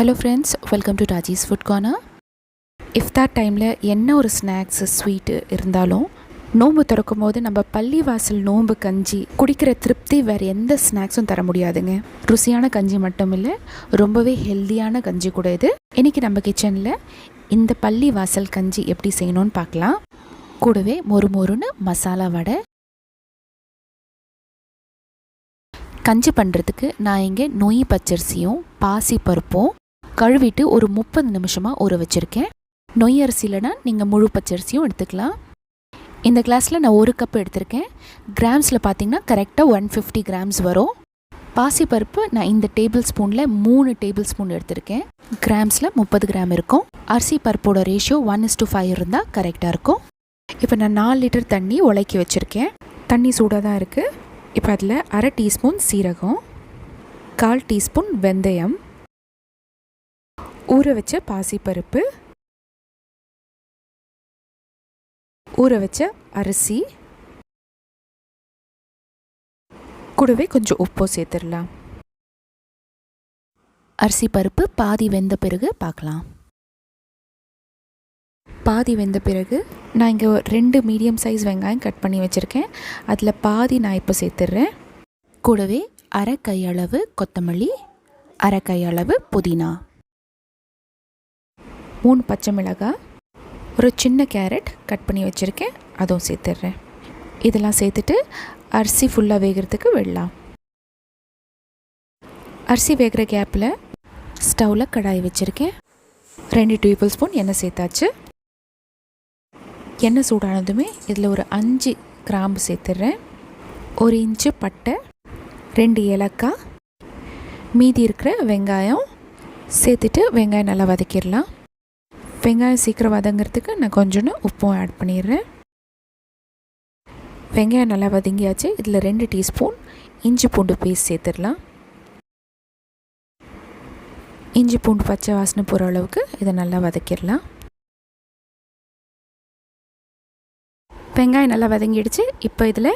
Hello friends, welcome to Taji's Food Corner. Iftar டைமில் என்ன ஒரு ஸ்நாக்ஸு ஸ்வீட்டு இருந்தாலும் நோம்பு திறக்கும் போது நம்ம பள்ளிவாசல் நோம்பு கஞ்சி குடிக்கிற திருப்தி வேறு எந்த ஸ்நாக்ஸும் தர முடியாதுங்க. ருசியான கஞ்சி மட்டும் இல்லை, ரொம்பவே ஹெல்த்தியான கஞ்சி கூட இது. இன்றைக்கி நம்ம கிச்சனில் இந்த பள்ளிவாசல் கஞ்சி எப்படி செய்யணும்னு பார்க்கலாம். கூடவே மொறுன்னு மசாலா வடை. கஞ்சி பண்ணுறதுக்கு நான் இங்கே நொய் பச்சரிசியும் பாசி பருப்பும் கழுவிட்டு ஒரு 30 நிமிஷமாக ஊற வச்சுருக்கேன். நொய் அரிசியில்னா நீங்கள் முழு பச்சரிசியும் எடுத்துக்கலாம். இந்த கிளாஸில் நான் 1 கப் எடுத்திருக்கேன். கிராம்ஸில் பார்த்தீங்கன்னா கரெக்டாக 150 கிராம்ஸ் வரும். பாசிப்பருப்பு நான் இந்த டேபிள் ஸ்பூனில் 3 டேபிள் ஸ்பூன் எடுத்திருக்கேன். கிராம்ஸில் 30 கிராம் இருக்கும். அரிசி பருப்போட ரேஷியோ 1:5 இருந்தால் கரெக்டாக இருக்கும். இப்போ நான் 4 லிட்டர் தண்ணி உலக்கி வச்சுருக்கேன். தண்ணி சூடாக தான் இருக்குது. இப்போ அதில் 1/2 டீஸ்பூன் சீரகம், 1/4 டீஸ்பூன் வெந்தயம், ஊற வச்ச பாசிப்பருப்பு, ஊற வச்ச அரிசி, கூடவே கொஞ்சம் உப்பு சேர்த்துடலாம். அரிசி பருப்பு பாதி வெந்த பிறகு பார்க்கலாம். பாதி வெந்த பிறகு நான் இங்கே 2 மீடியம் சைஸ் வெங்காயம் கட் பண்ணி வச்சுருக்கேன். அதில் பாதி நான் இப்போ சேர்த்துட்றேன். கூடவே 1/2 கையளவு கொத்தமல்லி, 1/2 கையளவு புதினா, 3 பச்சை மிளகாய், ஒரு சின்ன கேரட் கட் பண்ணி வச்சுருக்கேன், அதுவும் சேர்த்துட்றேன். இதெல்லாம் சேர்த்துட்டு அரிசி ஃபுல்லாக வேகிறதுக்கு விடலாம். அரிசி வேகிற கேப்பில் ஸ்டவ்வில் கடாய் வச்சுருக்கேன். 2 டேபிள் ஸ்பூன் எண்ணெய் சேர்த்தாச்சு. எண்ணெய் சூடானதுமே இதில் ஒரு 5 கிராம்பு சேர்த்துட்றேன். 1 இன்ச்சு பட்டை, 2 ஏலக்காய், மீதி இருக்கிற வெங்காயம் சேர்த்துட்டு வெங்காயம் நல்லா வதக்கிடலாம். வெங்காயம் சீக்கிரம் வதங்கிறதுக்கு நான் கொஞ்சோன்னு உப்பும் ஆட் பண்ணிடுறேன். வெங்காயம் நல்லா வதங்கியாச்சு. இதில் 2 டீஸ்பூன் இஞ்சி பூண்டு பேஸ்ட் சேர்த்துடலாம். இஞ்சி பூண்டு பச்சை வாசனை போகிற அளவுக்கு இதை நல்லா வதக்கிடலாம். வெங்காயம் நல்லா வதங்கிடுச்சு. இப்போ இதில்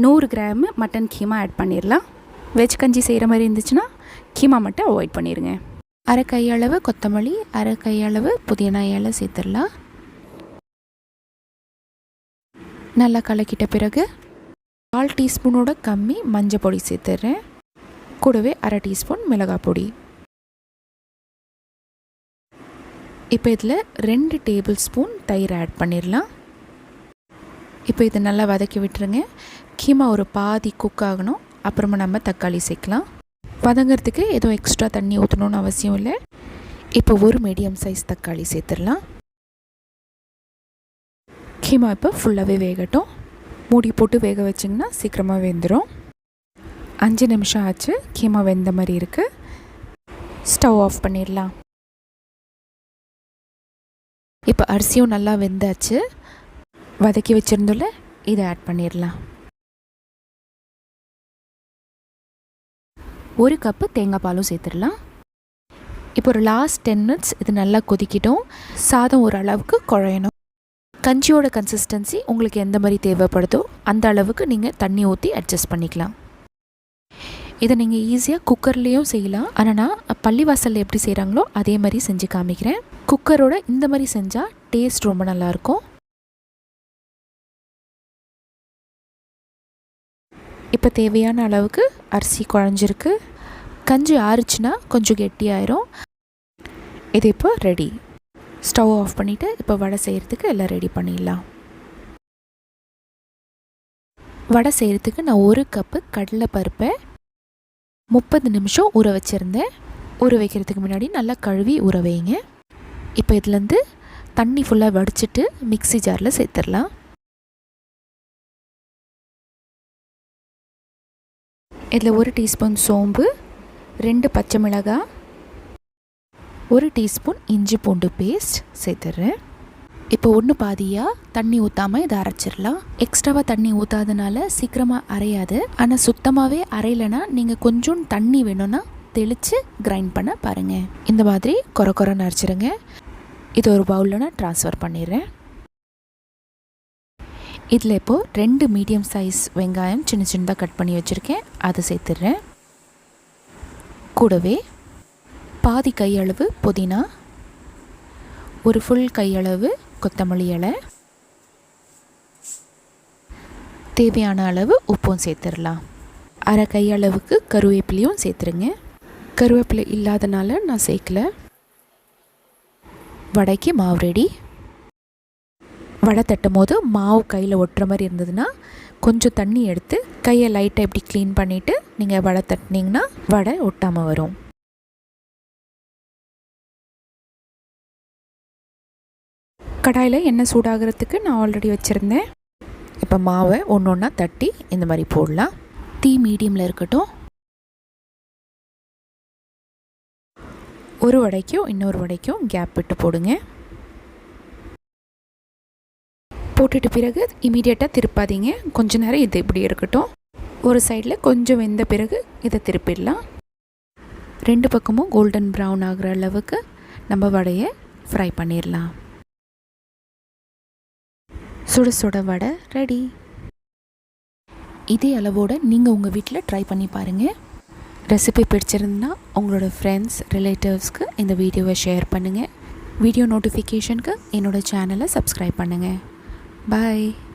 100 கிராம் மட்டன் கீமா ஆட் பண்ணிடலாம். வெஜ் கஞ்சி செய்கிற மாதிரி இருந்துச்சுன்னா கீமா மட்டும் அவாய்ட் பண்ணிடுங்க. 1/2 கையளவு கொத்தமல்லி, 1/2 கையளவு புதினா இலை சேர்த்துடலாம். நல்லா கலக்கிட்ட பிறகு 1/4 டீஸ்பூனோட கம்மி மஞ்சள் பொடி சேர்த்துட்றேன். கூடவே 1/2 டீஸ்பூன் மிளகாய் பொடி. இப்போ இதில் 2 டேபிள் ஸ்பூன் தயிர் ஆட் பண்ணிடலாம். இப்போ இதை நல்லா வதக்கி விட்டுருங்க. கீமா ஒரு பாதி குக் ஆகணும். அப்புறமா நம்ம தக்காளி சேர்க்கலாம். வதங்கிறதுக்கு எதுவும் எக்ஸ்ட்ரா தண்ணி ஊற்றணுன்னு அவசியம் இல்லை. இப்போ ஒரு மீடியம் சைஸ் தக்காளி சேர்த்துடலாம். கீமா இப்போ ஃபுல்லாகவே வேகட்டும். மூடி போட்டு வேக வச்சிங்கன்னா சீக்கிரமாக வெந்துடும். 5 நிமிஷம் ஆச்சு. கீமா வெந்த மாதிரி இருக்குது. ஸ்டவ் ஆஃப் பண்ணிடலாம். இப்போ அரிசியும் நல்லா வெந்தாச்சு. வதக்கி வச்சுருந்தோம்ல, இதை ஆட் பண்ணிடலாம். 1 கப்பு தேங்காய் பாலும் சேர்த்துடலாம். இப்போ ஒரு லாஸ்ட் 10 மினிட்ஸ் இது நல்லா கொதிக்கிட்டோம். சாதம் ஒரு அளவுக்கு குழையணும். கஞ்சியோட கன்சிஸ்டன்சி உங்களுக்கு எந்த மாதிரி தேவைப்படுதோ அந்த அளவுக்கு நீங்கள் தண்ணி ஊற்றி அட்ஜஸ்ட் பண்ணிக்கலாம். இதை நீங்கள் ஈஸியாக குக்கர்லேயும் செய்யலாம். ஆனால் நான் பள்ளிவாசலில் எப்படி செய்கிறாங்களோ அதே மாதிரி செஞ்சு காமிக்கிறேன். குக்கரோட இந்த மாதிரி செஞ்சால் டேஸ்ட் ரொம்ப நல்லாயிருக்கும். இப்போ தேவையான அளவுக்கு அரிசி குழஞ்சிருக்கு. கஞ்சி ஆறுச்சுன்னா கொஞ்சம் கெட்டியாயிரும். இது இப்போ ரெடி. ஸ்டவ் ஆஃப் பண்ணிவிட்டு இப்போ வடை செய்கிறதுக்கு எல்லாம் ரெடி பண்ணிடலாம். வடை செய்கிறதுக்கு நான் 1 கப்பு கடலை பருப்பை 30 நிமிஷம் ஊற வச்சுருந்தேன். ஊற வைக்கிறதுக்கு முன்னாடி நல்லா கழுவி ஊற வைங்க. இப்போ இதுலேருந்து தண்ணி ஃபுல்லாக வடிச்சிட்டு மிக்ஸி ஜாரில் சேர்த்துடலாம். இதில் 1 டீஸ்பூன் சோம்பு, 2 பச்சை மிளகாய், 1 டீஸ்பூன் இஞ்சி பூண்டு பேஸ்ட் சேர்த்துட்றேன். இப்போ 1 பாதியாக தண்ணி ஊற்றாமல் இதை அரைச்சிடலாம். எக்ஸ்ட்ராவாக தண்ணி ஊற்றாதனால சீக்கிரமாக அரையாது. ஆனால் சுத்தமாகவே அரையலைன்னா நீங்கள் கொஞ்சம் தண்ணி வேணும்னா தெளித்து கிரைண்ட் பண்ண பாருங்கள். இந்த மாதிரி கொரன்னு அரைச்சிடுங்க. இது ஒரு பவுலில் நான் ட்ரான்ஸ்ஃபர் பண்ணிடுறேன். இதில் இப்போது 2 மீடியம் சைஸ் வெங்காயம் சின்னதாக கட் பண்ணி வச்சுருக்கேன், அதை சேர்த்துடுறேன். கூடவே பாதி கையளவு புதினா, ஒரு ஃபுல் கையளவு கொத்தமல்லி இலை, தேவையான அளவு உப்பும் சேர்த்துடலாம். அரை கையளவுக்கு கருவேப்பிலையும் சேர்த்துருங்க. கருவேப்பிலை இல்லாதனால நான் சேர்க்கல. வடைக்கு மாவு ரெடி. வடை தட்டும் போது மாவு கையில் ஒட்டுற மாதிரி இருந்ததுன்னா கொஞ்சம் தண்ணி எடுத்து கையை லைட்டாக இப்படி க்ளீன் பண்ணிவிட்டு நீங்கள் வடை தட்டினீங்கன்னா வடை ஒட்டாமல் வரும். கடாயில் எண்ணெய் சூடாகிறதுக்கு நான் ஆல்ரெடி வச்சுருந்தேன். இப்போ மாவை ஒன்று ஒன்றா தட்டி இந்த மாதிரி போடலாம். தீ மீடியமில் இருக்கட்டும். ஒரு வடைக்கும் இன்னொரு வடைக்கும் கேப் விட்டு போடுங்க. போட்டுட்டு பிறகு இமீடியட்டாக திருப்பாதீங்க. கொஞ்ச நேரம் இது இப்படி இருக்கட்டும். ஒரு சைடில் கொஞ்சம் வெந்த பிறகு இதை திருப்பிடலாம். 2 பக்கமும் கோல்டன் ப்ரௌன் ஆகிற அளவுக்கு நம்ம வடையை ஃப்ரை பண்ணிடலாம். சுட சுட வடை ரெடி. இதே அளவோடு நீங்கள் உங்கள் வீட்டில் ட்ரை பண்ணி பாருங்கள். ரெசிபி பிடிச்சிருந்தா உங்களோட ஃப்ரெண்ட்ஸ் ரிலேட்டிவ்ஸ்க்கு இந்த வீடியோவை ஷேர் பண்ணுங்கள். வீடியோ நோட்டிஃபிகேஷனுக்கு என்னோடய சேனலை சப்ஸ்கிரைப் பண்ணுங்கள். Bye.